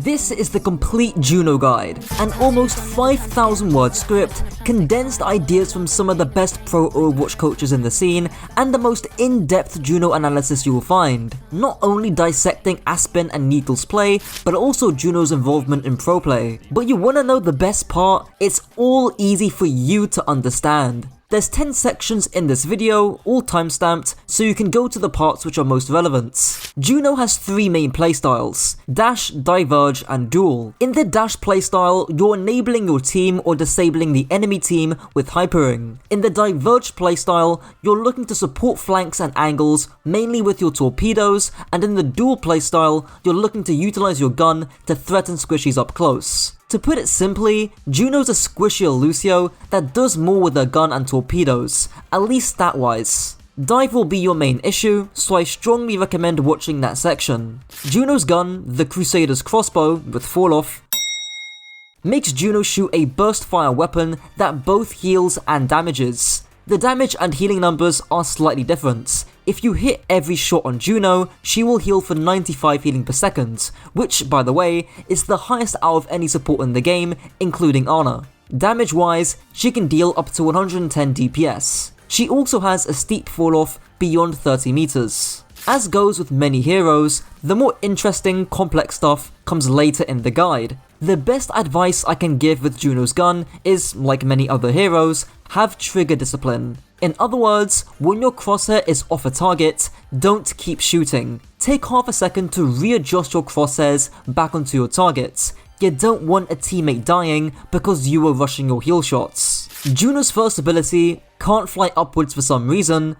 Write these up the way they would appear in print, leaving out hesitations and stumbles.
This is the complete Juno guide, an almost 5,000 word script, condensed ideas from some of the best pro Overwatch coaches in the scene, and the most in-depth Juno analysis you will find. Not only dissecting Aspen and Needle's play, but also Juno's involvement in pro play. But you wanna know the best part? It's all easy for you to understand. There's 10 sections in this video, all timestamped, so you can go to the parts which are most relevant. Juno has 3 main playstyles: Dash, Diverge, and Duel. In the Dash playstyle, you're enabling your team or disabling the enemy team with Hypering. In the Diverge playstyle, you're looking to support flanks and angles, mainly with your torpedoes, and in the Duel playstyle, you're looking to utilize your gun to threaten squishies up close. To put it simply, Juno's a squishier Lucio that does more with her gun and torpedoes, at least stat-wise. Dive will be your main issue, so I strongly recommend watching that section. Juno's gun, the Crusader's crossbow with fall-off, makes Juno shoot a burst fire weapon that both heals and damages. The damage and healing numbers are slightly different. If you hit every shot on Juno, she will heal for 95 healing per second, which, by the way, is the highest out of any support in the game, including Ana. Damage wise, she can deal up to 110 DPS. She also has a steep fall off beyond 30 meters. As goes with many heroes, the more interesting, complex stuff comes later in the guide. The best advice I can give with Juno's gun is, like many other heroes, have trigger discipline. In other words, when your crosshair is off a target, don't keep shooting. Take half a second to readjust your crosshairs back onto your target. You don't want a teammate dying because you were rushing your heal shots. Juno's first ability, Can't Fly Upwards for some reason,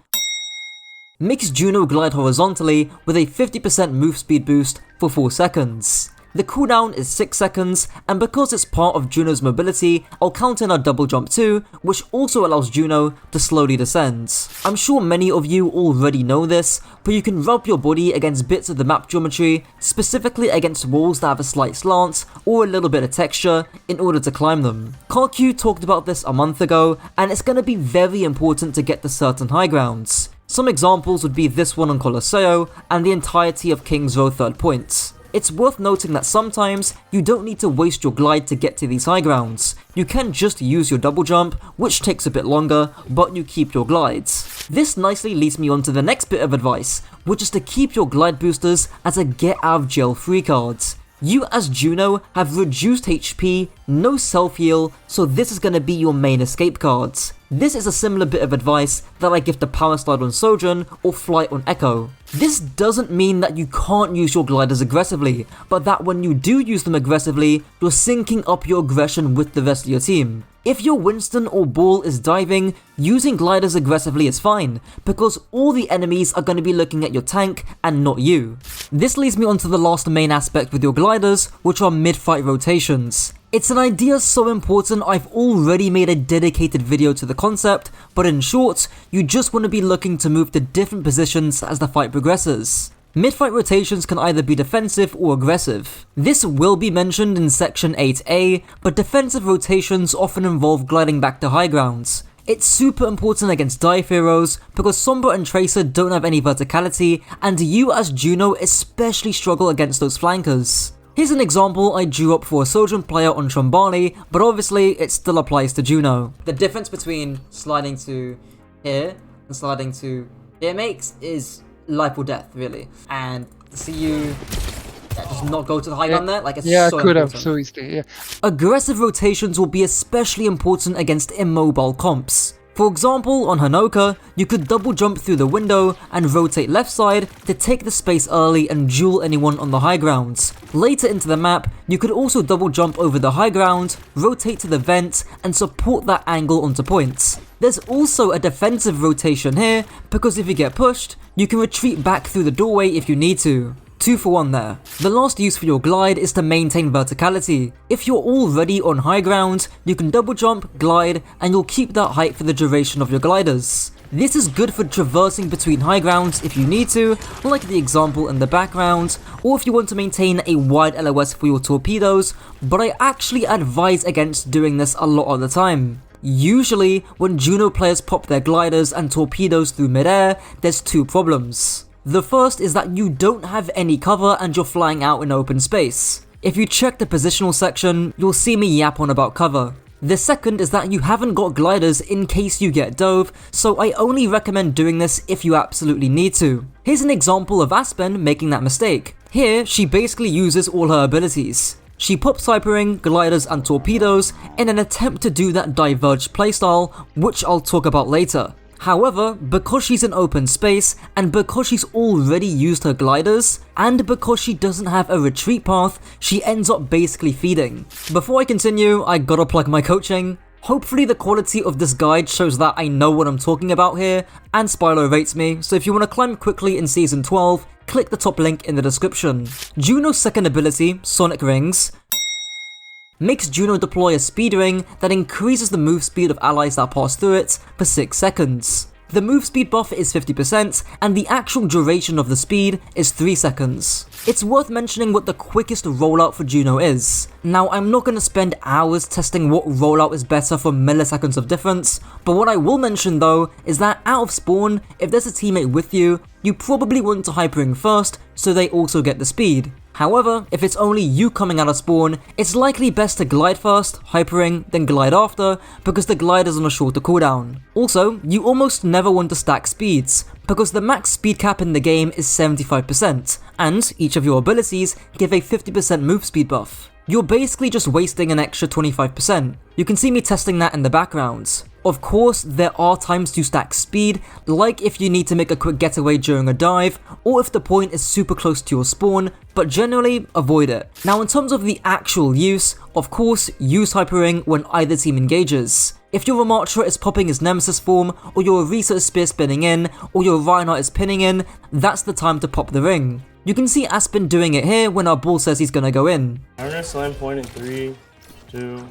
makes Juno glide horizontally with a 50% move speed boost for 4 seconds. The cooldown is 6 seconds, and because it's part of Juno's mobility, I'll count in a double jump too, which also allows Juno to slowly descend. I'm sure many of you already know this, but you can rub your body against bits of the map geometry, specifically against walls that have a slight slant or a little bit of texture, in order to climb them. Karq talked about this a month ago, and it's gonna be very important to get to certain high grounds. Some examples would be this one on Colosseo, and the entirety of King's Row 3rd Point. It's worth noting that sometimes you don't need to waste your glide to get to these high grounds. You can just use your double jump, which takes a bit longer, but you keep your glides. This nicely leads me on to the next bit of advice, which is to keep your glide boosters as a get out of jail free card. You as Juno have reduced HP, no self-heal, so this is going to be your main escape card. This is a similar bit of advice that I give to Power Slide on Sojourn or Flight on Echo. This doesn't mean that you can't use your gliders aggressively, but that when you do use them aggressively, you're syncing up your aggression with the rest of your team. If your Winston or Ball is diving, using gliders aggressively is fine, because all the enemies are going to be looking at your tank and not you. This leads me on to the last main aspect with your gliders, which are mid-fight rotations. It's an idea so important I've already made a dedicated video to the concept, but in short, you just want to be looking to move to different positions as the fight progresses. Mid-fight rotations can either be defensive or aggressive. This will be mentioned in section 8a, but defensive rotations often involve gliding back to high grounds. It's super important against dive heroes because Sombra and Tracer don't have any verticality, and you as Juno especially struggle against those flankers. Here's an example I drew up for a Sojourn player on Trombani, but obviously it still applies to Juno. The difference between sliding to here and sliding to here makes is life or death, really. And to see you just not go to the high ground there, like it's so important. Yeah, could have so easily, yeah. Aggressive rotations will be especially important against immobile comps. For example, on Hanoka, you could double jump through the window and rotate left side to take the space early and duel anyone on the high grounds. Later into the map, you could also double jump over the high ground, rotate to the vent, and support that angle onto points. There's also a defensive rotation here, because if you get pushed, you can retreat back through the doorway if you need to. 2 for 1 there. The last use for your glide is to maintain verticality. If you're already on high ground, you can double jump, glide, and you'll keep that height for the duration of your gliders. This is good for traversing between high grounds if you need to, like the example in the background, or if you want to maintain a wide LOS for your torpedoes, but I actually advise against doing this a lot of the time. Usually, when Juno players pop their gliders and torpedoes through midair, there's 2 problems. The first is that you don't have any cover and you're flying out in open space. If you check the positional section, you'll see me yap on about cover. The second is that you haven't got gliders in case you get dove, so I only recommend doing this if you absolutely need to. Here's an example of Aspen making that mistake. Here, she basically uses all her abilities. She pops Hypering, gliders and torpedoes in an attempt to do that Diverge playstyle, which I'll talk about later. However, because she's in open space, and because she's already used her gliders, and because she doesn't have a retreat path, she ends up basically feeding. Before I continue, I gotta plug my coaching. Hopefully the quality of this guide shows that I know what I'm talking about here, and Spyro rates me, so if you want to climb quickly in Season 12, click the top link in the description. Juno's second ability, Sonic Rings, makes Juno deploy a speed ring that increases the move speed of allies that pass through it for 6 seconds. The move speed buff is 50%, and the actual duration of the speed is 3 seconds. It's worth mentioning what the quickest rollout for Juno is. Now, I'm not going to spend hours testing what rollout is better for milliseconds of difference, but what I will mention though is that out of spawn, if there's a teammate with you, you probably want to hypering first so they also get the speed. However, if it's only you coming out of spawn, it's likely best to glide first, hypering, then glide after, because the glide is on a shorter cooldown. Also, you almost never want to stack speeds, because the max speed cap in the game is 75%, and each of your abilities give a 50% move speed buff. You're basically just wasting an extra 25%. You can see me testing that in the background. Of course, there are times to stack speed, like if you need to make a quick getaway during a dive, or if the point is super close to your spawn, but generally, avoid it. Now in terms of the actual use, of course, use hypering when either team engages. If your Ramattra is popping his Nemesis form, or your Orisa is spear spinning in, or your Reinhardt is pinning in, that's the time to pop the ring. You can see Aspen doing it here when our ball says he's gonna go in. I'm gonna slam point in 3, 2.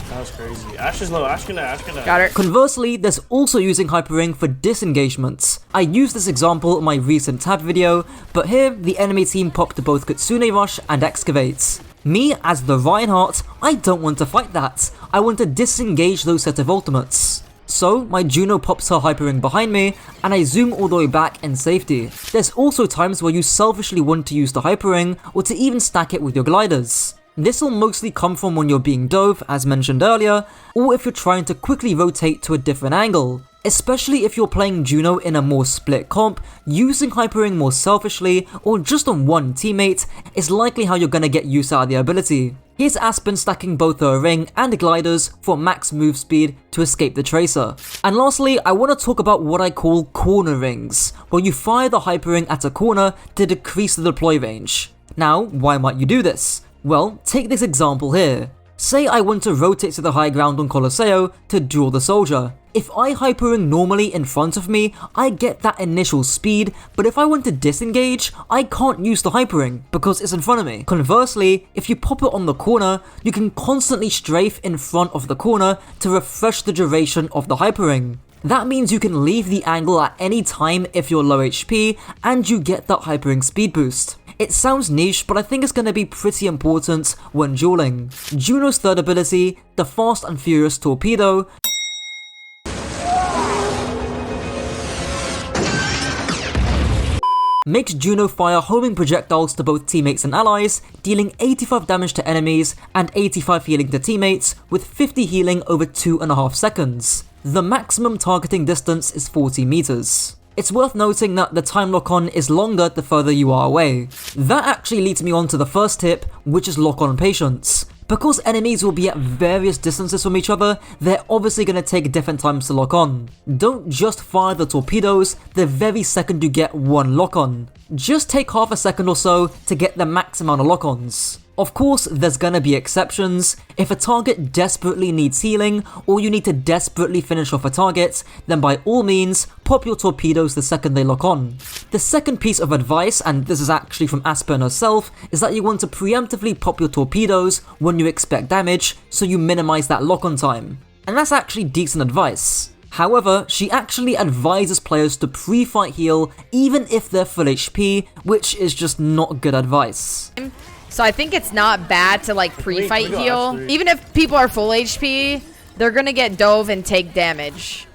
That was crazy. Ash is low. Ash gonna. Got her. Conversely, there's also using Hypering for disengagements. I used this example in my recent tab video, but here the enemy team popped both Kitsune Rush and Excavates. Me, as the Reinhardt, I don't want to fight that. I want to disengage those set of ultimates. So, my Juno pops her Hypering behind me, and I zoom all the way back in safety. There's also times where you selfishly want to use the Hypering, or to even stack it with your gliders. This will mostly come from when you're being dove, as mentioned earlier, or if you're trying to quickly rotate to a different angle. Especially if you're playing Juno in a more split comp, using Hypering more selfishly, or just on one teammate, is likely how you're gonna get use out of the ability. Here's Aspen stacking both her ring and gliders for max move speed to escape the tracer. And lastly, I want to talk about what I call corner rings, where you fire the Hypering at a corner to decrease the deploy range. Now, why might you do this? Well, take this example here. Say I want to rotate to the high ground on Colosseo to duel the soldier. If I Hypering normally in front of me, I get that initial speed, but if I want to disengage, I can't use the Hypering because it's in front of me. Conversely, if you pop it on the corner, you can constantly strafe in front of the corner to refresh the duration of the Hypering. That means you can leave the angle at any time if you're low HP, and you get that Hypering speed boost. It sounds niche, but I think it's going to be pretty important when dueling. Juno's third ability, the Fast and Furious Torpedo, makes Juno fire homing projectiles to both teammates and allies, dealing 85 damage to enemies and 85 healing to teammates, with 50 healing over 2.5 seconds. The maximum targeting distance is 40 meters. It's worth noting that the time lock-on is longer the further you are away. That actually leads me on to the first tip, which is Lockon Patience. Because enemies will be at various distances from each other, they're obviously going to take different times to lock on. Don't just fire the torpedoes the very second you get one lock-on. Just take half a second or so to get the max amount of lock-ons. Of course, there's gonna be exceptions. If a target desperately needs healing, or you need to desperately finish off a target, then by all means, pop your torpedoes the second they lock on. The second piece of advice, and this is actually from Aspen herself, is that you want to preemptively pop your torpedoes when you expect damage, so you minimize that lock-on time. And that's actually decent advice. However, she actually advises players to pre-fight heal even if they're full HP, which is just not good advice. So I think it's not bad to like pre-fight heal. Even if people are full HP, they're gonna get dove and take damage.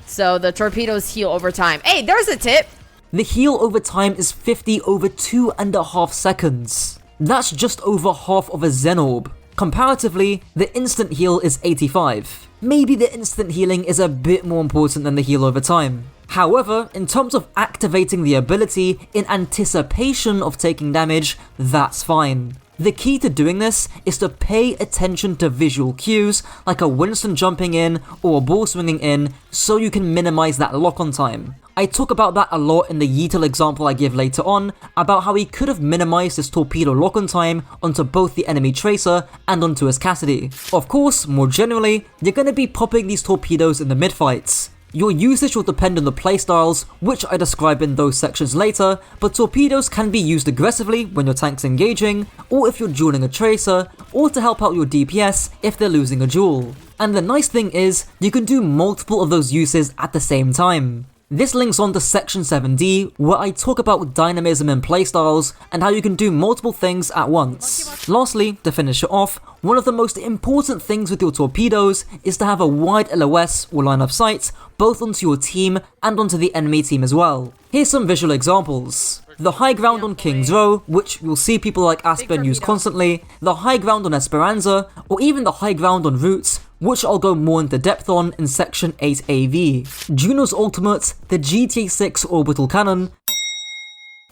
So the torpedoes heal over time. Hey, there's a tip. The heal over time is 50 over 2.5 seconds. That's just over half of a Zen Orb. Comparatively, the instant heal is 85. Maybe the instant healing is a bit more important than the heal over time. However, in terms of activating the ability in anticipation of taking damage, that's fine. The key to doing this is to pay attention to visual cues like a Winston jumping in or a ball swinging in so you can minimize that lock-on time. I talk about that a lot in the Yeetle example I give later on, about how he could have minimized his torpedo lock-on time onto both the enemy Tracer and onto his Cassidy. Of course, more generally, you're going to be popping these torpedoes in the mid-fights. Your usage will depend on the playstyles, which I describe in those sections later, but torpedoes can be used aggressively when your tank's engaging, or if you're dueling a Tracer, or to help out your DPS if they're losing a duel. And the nice thing is, you can do multiple of those uses at the same time. This links on to section 7D, where I talk about dynamism and playstyles, and how you can do multiple things at once. Lastly, to finish it off, one of the most important things with your torpedoes is to have a wide LOS or line of sight, both onto your team and onto the enemy team as well. Here's some visual examples. The high ground on King's Row, which you'll see people like Aspen use constantly, the high ground on Esperanza, or even the high ground on Roots, which I'll go more into depth on in section 8AV. Juno's ultimate, the GTA 6 Orbital Cannon,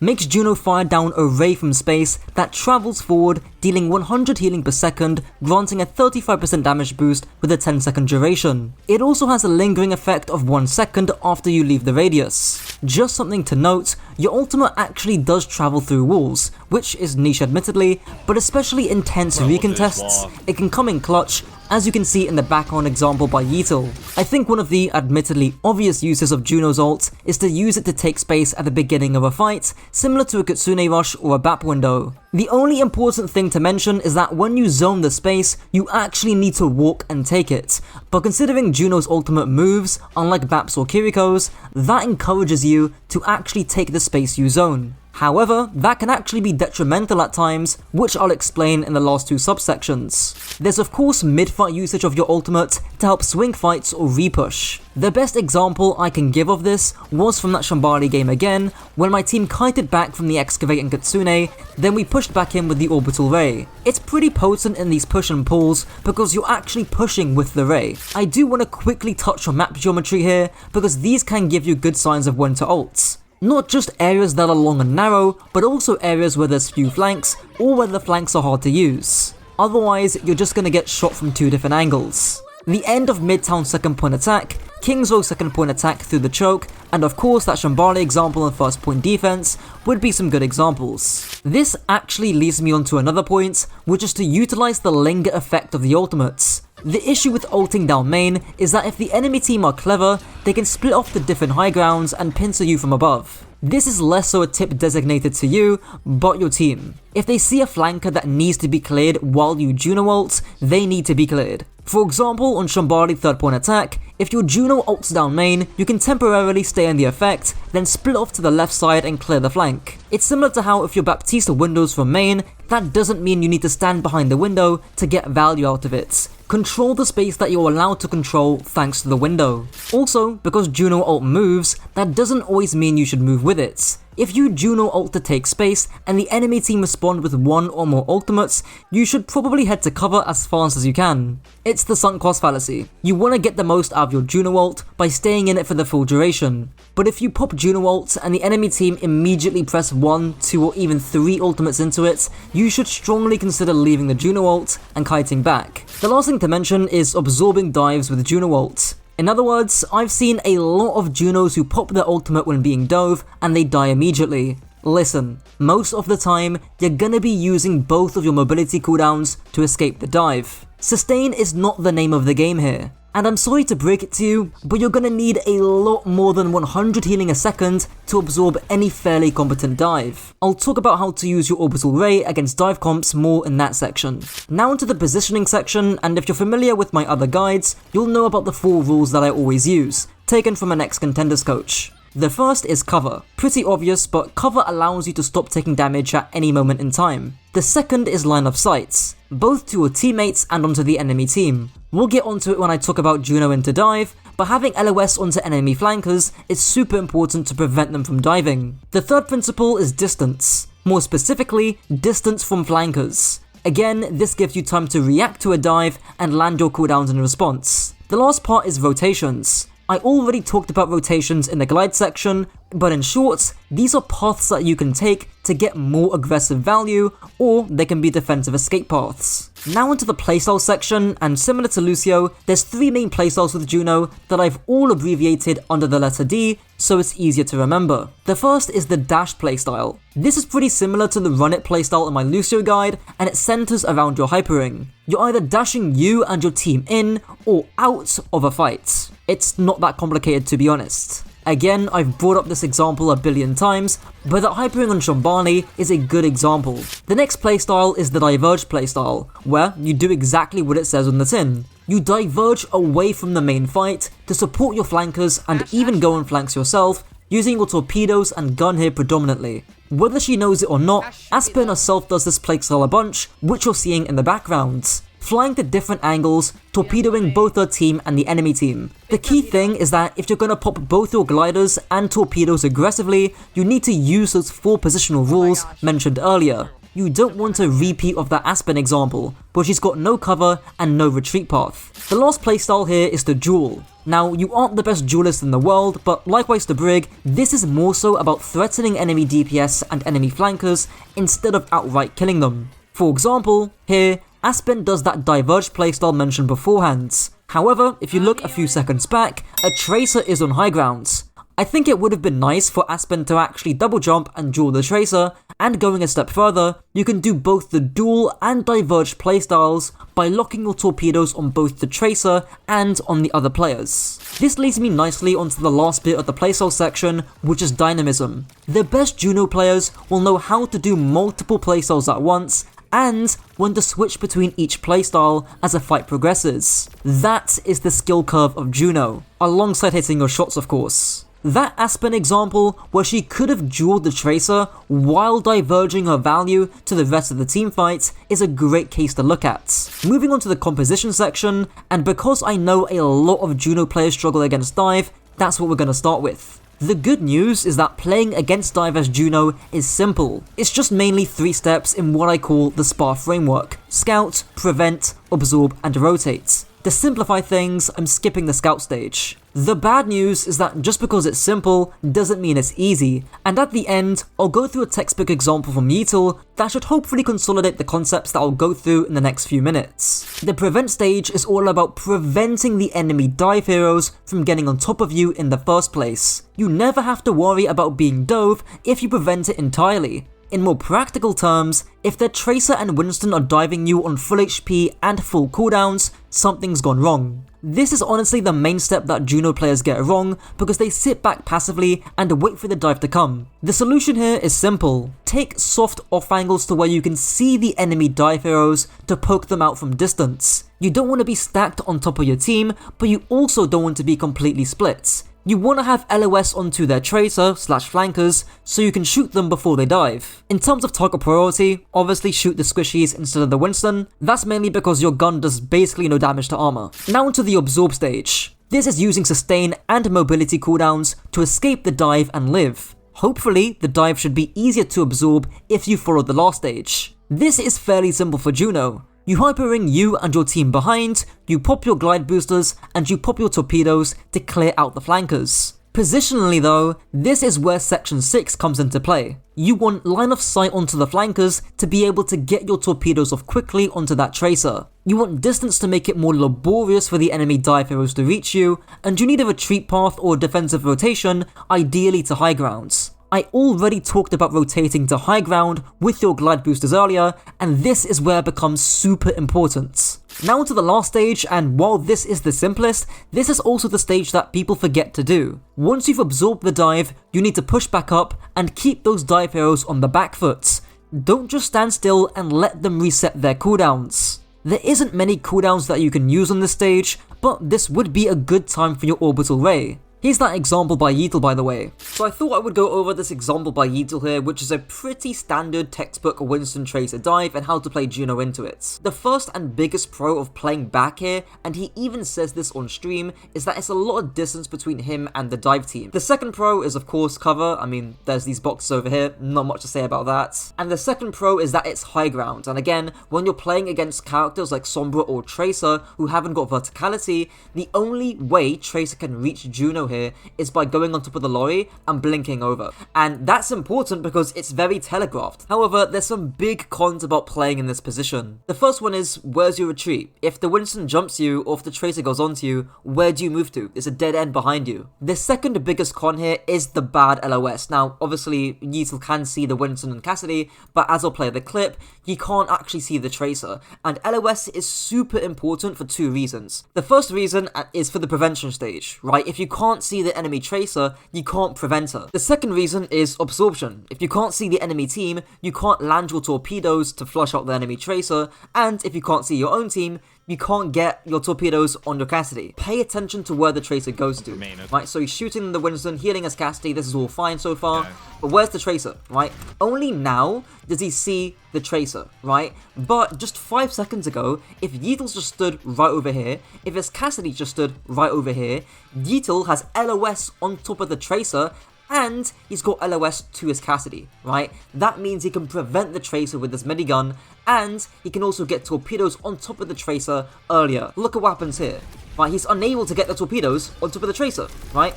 makes Juno fire down a ray from space that travels forward, dealing 100 healing per second, granting a 35% damage boost with a 10-second duration. It also has a lingering effect of 1 second after you leave the radius. Just something to note, your ultimate actually does travel through walls, which is niche admittedly, but especially in tense recontests, it can come in clutch, as you can see in the background example by Yeetle. I think one of the admittedly obvious uses of Juno's ult is to use it to take space at the beginning of a fight, similar to a Kitsune Rush or a BAP window. The only important thing to mention is that when you zone the space, you actually need to walk and take it, but considering Juno's ultimate moves, unlike BAP's or Kiriko's, that encourages you to actually take the space you zone. However, that can actually be detrimental at times, which I'll explain in the last two subsections. There's of course mid-fight usage of your ultimate to help swing fights or repush. The best example I can give of this was from that Shambali game again, when my team kited back from the Excavate and Kitsune, then we pushed back in with the Orbital Ray. It's pretty potent in these push and pulls because you're actually pushing with the Ray. I do want to quickly touch on map geometry here, because these can give you good signs of when to ult. Not just areas that are long and narrow, but also areas where there's few flanks, or where the flanks are hard to use. Otherwise, you're just gonna get shot from two different angles. The end of Midtown second point attack, King's Row second point attack through the choke, and of course that Shambali example and first point defense would be some good examples. This actually leads me on to another point, which is to utilize the linger effect of the ultimates. The issue with ulting down main is that if the enemy team are clever, they can split off the different high grounds and pincer you from above. This is less so a tip designated to you, but your team. If they see a flanker that needs to be cleared while you Juno ult, they need to be cleared. For example, on Shambali third point attack, if your Juno ults down main, you can temporarily stay in the effect, then split off to the left side and clear the flank. It's similar to how if your Baptiste windows from main, that doesn't mean you need to stand behind the window to get value out of it. Control the space that you're allowed to control thanks to the window. Also, because Juno ult moves, that doesn't always mean you should move with it. If you Juno ult to take space and the enemy team respond with one or more ultimates, you should probably head to cover as fast as you can. It's the sunk cost fallacy. You want to get the most out of your Juno ult by staying in it for the full duration. But if you pop Juno ult and the enemy team immediately press 1, 2 or even 3 ultimates into it, you should strongly consider leaving the Juno ult and kiting back. The last thing to mention is absorbing dives with Juno ult. In other words, I've seen a lot of Junos who pop their ultimate when being dove and they die immediately. Listen, most of the time, you're gonna be using both of your mobility cooldowns to escape the dive. Sustain is not the name of the game here. And I'm sorry to break it to you, but you're gonna need a lot more than 100 healing a second to absorb any fairly competent dive. I'll talk about how to use your Orbital Ray against dive comps more in that section. Now into the positioning section, and if you're familiar with my other guides, you'll know about the 4 rules that I always use, taken from an ex-contenders coach. The first is cover. Pretty obvious, but cover allows you to stop taking damage at any moment in time. The second is line of sight, both to your teammates and onto the enemy team. We'll get onto it when I talk about Juno into dive, but having LOS onto enemy flankers is super important to prevent them from diving. The third principle is distance. More specifically, distance from flankers. Again, this gives you time to react to a dive and land your cooldowns in response. The last part is rotations. I already talked about rotations in the glide section, but in short, these are paths that you can take to get more aggressive value, or they can be defensive escape paths. Now into the playstyle section, and similar to Lucio, there's 3 main playstyles with Juno that I've all abbreviated under the letter D, so it's easier to remember. The first is the dash playstyle. This is pretty similar to the run it playstyle in my Lucio guide, and it centers around your hypering. You're either dashing you and your team in, or out of a fight. It's not that complicated, to be honest. Again, I've brought up this example a billion times, but that hypering on Shambani is a good example. The next playstyle is the Diverge playstyle, where you do exactly what it says on the tin. You diverge away from the main fight to support your flankers and even go on flanks yourself, using your torpedoes and gun here predominantly. Whether she knows it or not, Aspen herself does this playstyle a bunch, which you're seeing in the background. Flying to different angles, torpedoing both her team and the enemy team. The key thing is that if you're gonna pop both your gliders and torpedoes aggressively, you need to use those 4 positional rules mentioned earlier. You don't want a repeat of that Aspen example, where she's got no cover and no retreat path. The last playstyle here is the duel. Now, you aren't the best duelist in the world, but likewise to Brig, this is more so about threatening enemy DPS and enemy flankers instead of outright killing them. For example, here, Aspen does that Diverge playstyle mentioned beforehand. However, if you look a few seconds back, a Tracer is on high ground. I think it would have been nice for Aspen to actually double jump and duel the Tracer, and going a step further, you can do both the duel and Diverge playstyles by locking your torpedoes on both the Tracer and on the other players. This leads me nicely onto the last bit of the playstyle section, which is Dynamism. The best Juno players will know how to do multiple playstyles at once, and when to switch between each playstyle as a fight progresses. That is the skill curve of Juno, alongside hitting your shots of course. That Aspen example, where she could have dueled the Tracer while diverging her value to the rest of the team fight, is a great case to look at. Moving on to the composition section, and because I know a lot of Juno players struggle against dive, that's what we're going to start with. The good news is that playing against dive as Juno is simple. It's just mainly 3 steps in what I call the SPAR framework: scout, prevent, absorb, and rotate. To simplify things, I'm skipping the scout stage. The bad news is that just because it's simple doesn't mean it's easy, and at the end, I'll go through a textbook example from Util that should hopefully consolidate the concepts that I'll go through in the next few minutes. The prevent stage is all about preventing the enemy dive heroes from getting on top of you in the first place. You never have to worry about being dove if you prevent it entirely. In more practical terms, if their Tracer and Winston are diving you on full HP and full cooldowns, something's gone wrong. This is honestly the main step that Juno players get wrong because they sit back passively and wait for the dive to come. The solution here is simple. Take soft off angles to where you can see the enemy dive heroes to poke them out from distance. You don't want to be stacked on top of your team, but you also don't want to be completely split. You want to have LOS onto their Tracer/flankers so you can shoot them before they dive. In terms of target priority, obviously shoot the squishies instead of the Winston. That's mainly because your gun does basically no damage to armor. Now into the absorb stage. This is using sustain and mobility cooldowns to escape the dive and live. Hopefully, the dive should be easier to absorb if you followed the last stage. This is fairly simple for Juno. You hyper-ring you and your team behind, you pop your glide boosters, and you pop your torpedoes to clear out the flankers. Positionally though, this is where section 6 comes into play. You want line of sight onto the flankers to be able to get your torpedoes off quickly onto that Tracer. You want distance to make it more laborious for the enemy dive heroes to reach you, and you need a retreat path or defensive rotation, ideally to high grounds. I already talked about rotating to high ground with your glide boosters earlier, and this is where it becomes super important. Now to the last stage, and while this is the simplest, this is also the stage that people forget to do. Once you've absorbed the dive, you need to push back up and keep those dive heroes on the back foot. Don't just stand still and let them reset their cooldowns. There isn't many cooldowns that you can use on this stage, but this would be a good time for your Orbital Ray. Here's that example by Yeetle, by the way. So I thought I would go over this example by Yeetle here, which is a pretty standard textbook Winston Tracer dive and how to play Juno into it. The first and biggest pro of playing back here, and he even says this on stream, is that it's a lot of distance between him and the dive team. The second pro is of course cover. I mean, there's these boxes over here, not much to say about that. And the second pro is that it's high ground, and again, when you're playing against characters like Sombra or Tracer who haven't got verticality, the only way Tracer can reach Juno here is by going on top of the lorry and blinking over. And that's important because it's very telegraphed. However, there's some big cons about playing in this position. The first one is, where's your retreat? If the Winston jumps you or if the Tracer goes onto you, where do you move to? There's a dead end behind you. The second biggest con here is the bad LOS. Now, obviously, Yeetle can see the Winston and Cassidy, but as I'll play the clip, you can't actually see the Tracer. And LOS is super important for two reasons. The first reason is for the prevention stage, right? If you can't see the enemy Tracer, you can't prevent her. The second reason is absorption. If you can't see the enemy team, you can't land your torpedoes to flush out the enemy Tracer, and if you can't see your own team, you can't get your torpedoes on your Cassidy. Pay attention to where the Tracer goes to, right? So he's shooting the Winston, healing his Cassidy, this is all fine so far, but where's the Tracer, right? Only now does he see the Tracer, right? But just 5 seconds ago, if Yeetle's just stood right over here, if his Cassidy just stood right over here, Yeetle has LOS on top of the Tracer, and he's got LOS to his Cassidy, right? That means he can prevent the Tracer with his minigun, and he can also get torpedoes on top of the Tracer earlier. Look at what happens here, right? He's unable to get the torpedoes on top of the Tracer, right?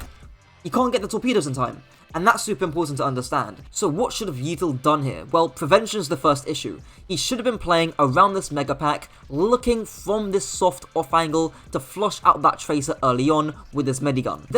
He can't get the torpedoes in time, and that's super important to understand. So what should have Yeetle done here? Well, prevention is the first issue. He should have been playing around this mega pack, looking from this soft off angle to flush out that Tracer early on with his minigun.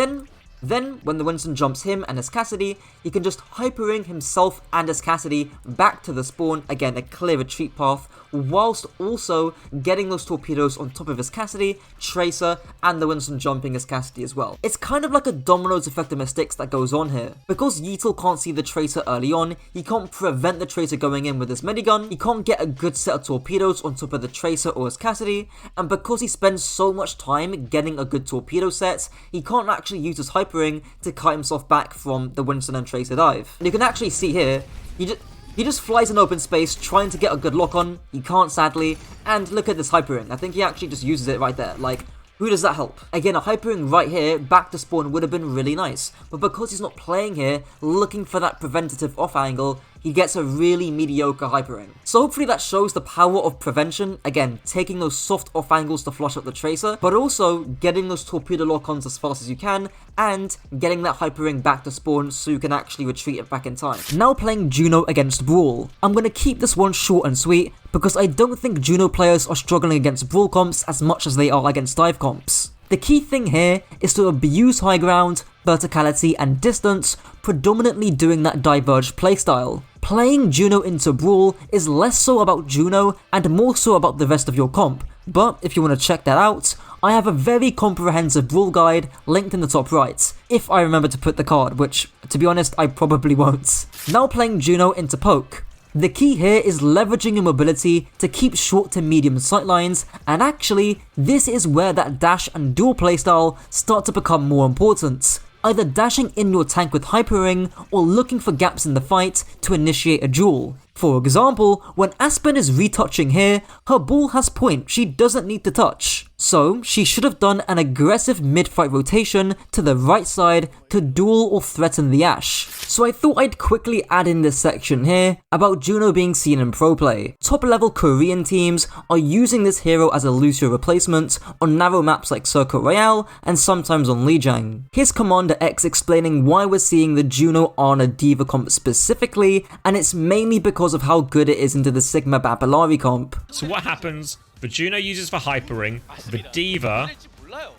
Then, when the Winston jumps him and his Cassidy, he can just hyper-ring himself and his Cassidy back to the spawn, again a clear retreat path, whilst also getting those torpedoes on top of his Cassidy, Tracer, and the Winston jumping his Cassidy as well. It's kind of like a dominoes effect of mistakes that goes on here. Because Yeetle can't see the Tracer early on, he can't prevent the Tracer going in with his minigun, he can't get a good set of torpedoes on top of the Tracer or his Cassidy, and because he spends so much time getting a good torpedo set, he can't actually use his hyper-ring to cut himself back from the Winston and Tracer dive. And you can actually see here, he just flies in open space trying to get a good lock on. He can't, sadly, and look at this hyper-ring. I think he actually just uses it right there. Like, who does that help? Again, a hyper-ring right here, back to spawn, would have been really nice. But because he's not playing here, looking for that preventative off angle, he gets a really mediocre hyper-ring. So hopefully that shows the power of prevention, again, taking those soft off angles to flush out the Tracer, but also getting those torpedo lock-ons as fast as you can, and getting that hyper-ring back to spawn so you can actually retreat it back in time. Now playing Juno against Brawl. I'm going to keep this one short and sweet, because I don't think Juno players are struggling against Brawl comps as much as they are against dive comps. The key thing here is to abuse high ground, verticality and distance, predominantly doing that Diverge playstyle. Playing Juno into Brawl is less so about Juno and more so about the rest of your comp, but if you want to check that out, I have a very comprehensive Brawl guide linked in the top right, if I remember to put the card, which, to be honest, I probably won't. Now playing Juno into Poke. The key here is leveraging your mobility to keep short to medium sightlines, and actually, this is where that dash and dual playstyle start to become more important. Either dashing in your tank with hyper-ring, or looking for gaps in the fight to initiate a duel. For example, when Aspen is retouching here, her ball has point she doesn't need to touch. So, she should have done an aggressive mid-fight rotation to the right side to duel or threaten the Ashe. So I thought I'd quickly add in this section here about Juno being seen in pro play. Top level Korean teams are using this hero as a Lucio replacement on narrow maps like Circuit Royale and sometimes on Lijiang. Here's Commander X explaining why we're seeing the Juno Ana Diva comp specifically, and it's mainly because of how good it is into the Sigma Babylari comp. So what happens? The Juno uses the hyper-ring, the Diva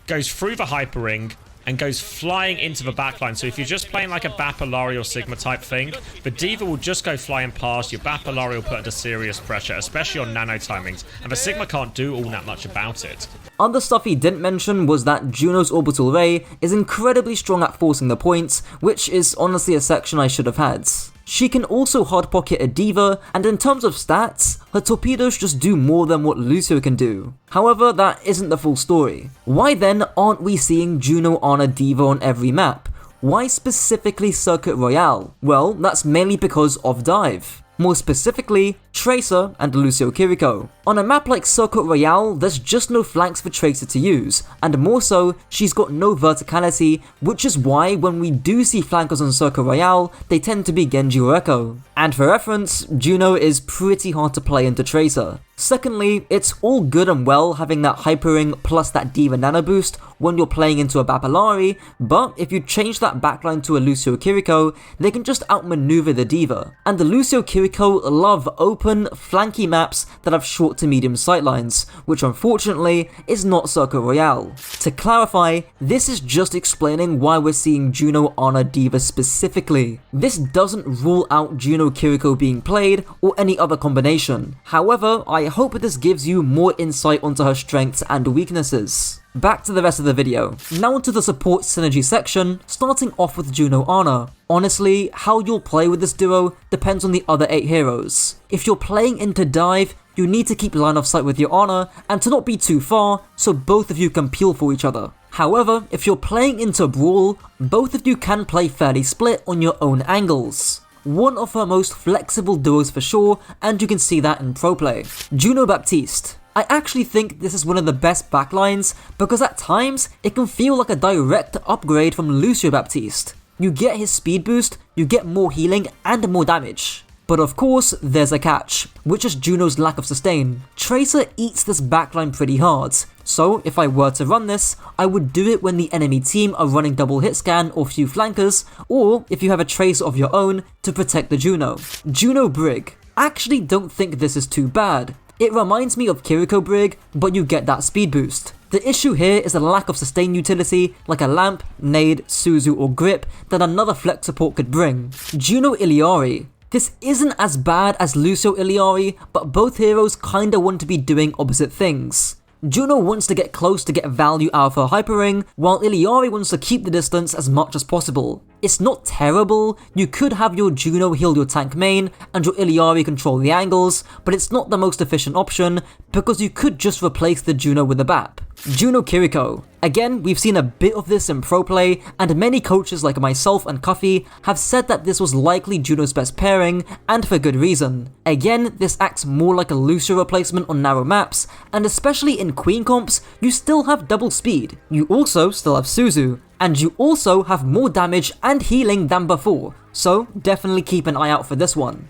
goes through the hyper-ring and goes flying into the backline. So if you're just playing like a Babylari or Sigma type thing, the Diva will just go flying past, your Babylari will put under serious pressure, especially on nano timings, and the Sigma can't do all that much about it. Other stuff he didn't mention was that Juno's Orbital Ray is incredibly strong at forcing the points, which is honestly a section I should have had. She can also hard pocket a D.Va, and in terms of stats, her torpedoes just do more than what Lucio can do. However, that isn't the full story. Why then aren't we seeing Juno Ana D.Va on every map? Why specifically Circuit Royale? Well, that's mainly because of Dive. More specifically, Tracer and Lucio Kiriko. On a map like Circuit Royale, there's just no flanks for Tracer to use, and more so, she's got no verticality, which is why when we do see flankers on Circuit Royale, they tend to be Genji or Echo. And for reference, Juno is pretty hard to play into Tracer. Secondly, it's all good and well having that Hyper Ring plus that D.Va Nano boost when you're playing into a Illari, but if you change that backline to a Lucio Kiriko, they can just outmaneuver the D.Va. And the Lucio Kiriko love open, flanky maps that have short to medium sightlines, which unfortunately is not Circuit Royale. To clarify, this is just explaining why we're seeing Juno Ana D.Va specifically. This doesn't rule out Juno Kiriko being played or any other combination. However, I hope this gives you more insight onto her strengths and weaknesses. Back to the rest of the video. Now onto the support synergy section, starting off with Juno Ana. Honestly, how you'll play with this duo depends on the other 8 heroes. If you're playing into Dive, you need to keep line of sight with your Ana and to not be too far so both of you can peel for each other. However, if you're playing into Brawl, both of you can play fairly split on your own angles. One of her most flexible duos for sure, and you can see that in pro play. Juno Baptiste. I actually think this is one of the best backlines because at times it can feel like a direct upgrade from Lucio Baptiste. You get his speed boost, you get more healing and more damage. But of course, there's a catch, which is Juno's lack of sustain. Tracer eats this backline pretty hard, so if I were to run this, I would do it when the enemy team are running double hit scan or few flankers, or if you have a Tracer of your own to protect the Juno. Juno Brig. Actually don't think this is too bad. It reminds me of Kiriko Brig, but you get that speed boost. The issue here is the lack of sustain utility like a Lamp, Nade, Suzu or Grip that another flex support could bring. Juno Illari. This isn't as bad as Lucio Illari, but both heroes kinda want to be doing opposite things. Juno wants to get close to get value out of her Hyper Ring, while Illari wants to keep the distance as much as possible. It's not terrible, you could have your Juno heal your tank main and your Illari control the angles, but it's not the most efficient option because you could just replace the Juno with a BAP. Juno Kiriko. Again, we've seen a bit of this in pro play, and many coaches like myself and Cuffy have said that this was likely Juno's best pairing, and for good reason. Again, this acts more like a Lucio replacement on narrow maps, and especially in Queen comps, you still have double speed. You also still have Suzu, and you also have more damage and healing than before, so definitely keep an eye out for this one.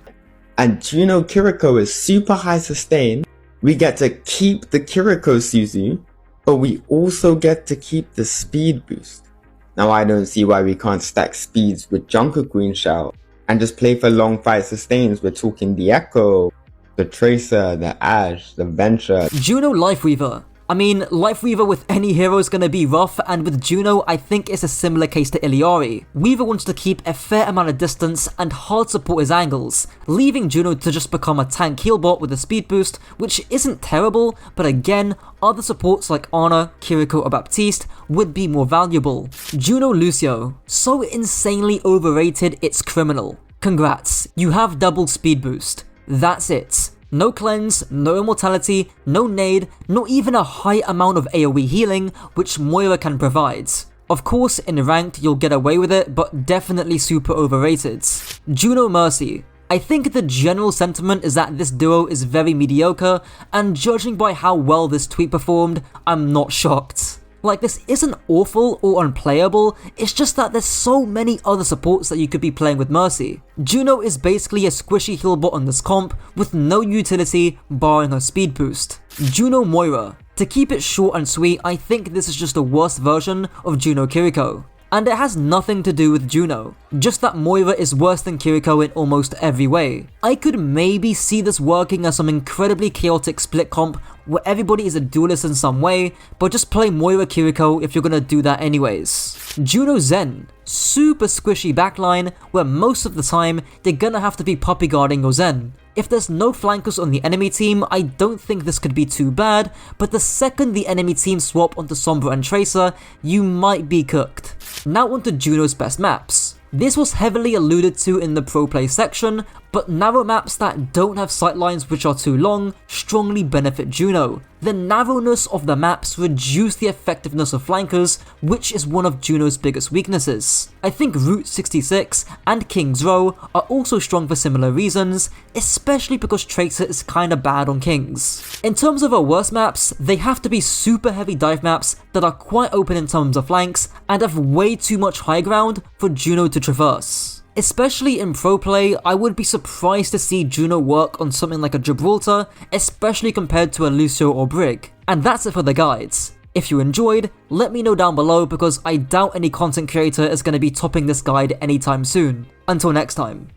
And Juno Kiriko is super high sustain. We get to keep the Kiriko Suzu, but we also get to keep the speed boost. Now I don't see why we can't stack speeds with Junker Queen Shell and just play for long fight sustains. We're talking the Echo, the Tracer, the Ash, the Venture. Juno Lifeweaver. I mean, Lifeweaver with any hero is gonna be rough, and with Juno, I think it's a similar case to Illari. Weaver wants to keep a fair amount of distance and hard support his angles, leaving Juno to just become a tank heal bot with a speed boost, which isn't terrible, but again, other supports like Ana, Kiriko or Baptiste would be more valuable. Juno Lucio. So insanely overrated, it's criminal. Congrats, you have double speed boost. That's it. No cleanse, no immortality, no nade, not even a high amount of AoE healing, which Moira can provide. Of course, in ranked you'll get away with it, but definitely super overrated. Juno Mercy. I think the general sentiment is that this duo is very mediocre, and judging by how well this tweet performed, I'm not shocked. Like, this isn't awful or unplayable, it's just that there's so many other supports that you could be playing with Mercy. Juno is basically a squishy heal bot on this comp, with no utility barring her speed boost. Juno Moira. To keep it short and sweet, I think this is just a worse version of Juno Kiriko. And it has nothing to do with Juno, just that Moira is worse than Kiriko in almost every way. I could maybe see this working as some incredibly chaotic split comp where everybody is a duelist in some way, but just play Moira Kiriko if you're gonna do that anyways. Juno Zen. Super squishy backline where most of the time they're gonna have to be puppy guarding your Zen. If there's no flankers on the enemy team, I don't think this could be too bad, but the second the enemy team swap onto Sombra and Tracer, you might be cooked. Now onto Juno's best maps. This was heavily alluded to in the pro play section, but narrow maps that don't have sightlines which are too long strongly benefit Juno. The narrowness of the maps reduce the effectiveness of flankers, which is one of Juno's biggest weaknesses. I think Route 66 and King's Row are also strong for similar reasons, especially because Tracer is kinda bad on Kings. In terms of our worst maps, they have to be super heavy dive maps that are quite open in terms of flanks and have way too much high ground for Juno to traverse. Especially in pro play, I would be surprised to see Juno work on something like a Gibraltar, especially compared to a Lucio or Brig. And that's it for the guides. If you enjoyed, let me know down below because I doubt any content creator is going to be topping this guide anytime soon. Until next time.